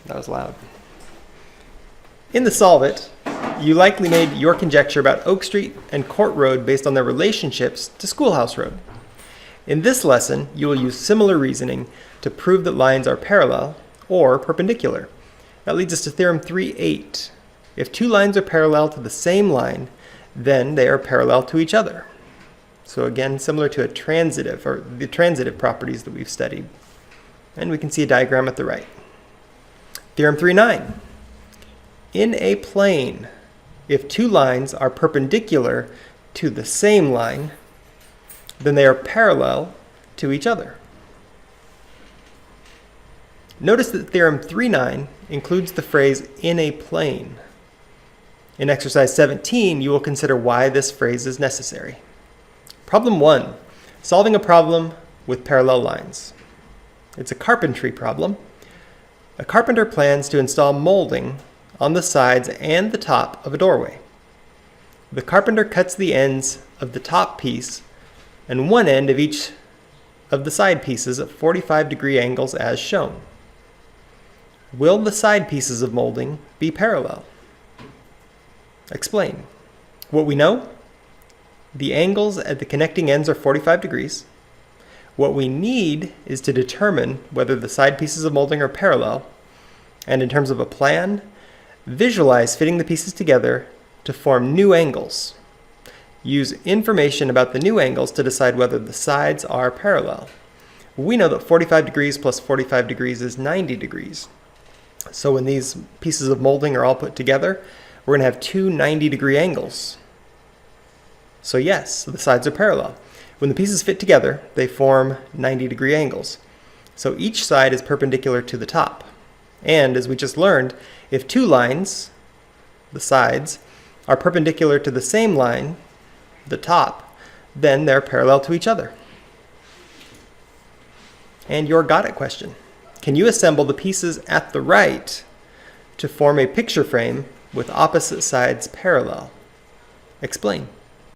That was loud. In the Solve It, you likely made your conjecture about Oak Street and Court Road based on their relationships to Schoolhouse Road. In this lesson, you will use similar reasoning to prove that lines are parallel or perpendicular. That leads us to Theorem 3.8. If two lines are parallel to the same line, then they are parallel to each other. So again, similar to a transitive, or the transitive properties that we've studied. And we can see a diagram at the right. Theorem 3.9. In a plane, if two lines are perpendicular to the same line, then they are parallel to each other. Notice that Theorem 3.9 includes the phrase in a plane. In exercise 17, you will consider why this phrase is necessary. Problem 1, solving a problem with parallel lines. It's a carpentry problem. A carpenter plans to install molding on the sides and the top of a doorway. The carpenter cuts the ends of the top piece and one end of each of the side pieces at 45-degree angles as shown. Will the side pieces of molding be parallel? Explain. What we know? The angles at the connecting ends are 45 degrees. What we need is to determine whether the side pieces of molding are parallel, and in terms of a plan, visualize fitting the pieces together to form new angles. Use information about the new angles to decide whether the sides are parallel. We know that 45 degrees plus 45 degrees is 90 degrees. So when these pieces of molding are all put together, we're going to have two 90-degree angles. So yes, the sides are parallel. When the pieces fit together, they form 90-degree angles. So each side is perpendicular to the top. And as we just learned, if two lines, the sides, are perpendicular to the same line, the top, then they're parallel to each other. And your got it question. Can you assemble the pieces at the right to form a picture frame with opposite sides parallel? Explain.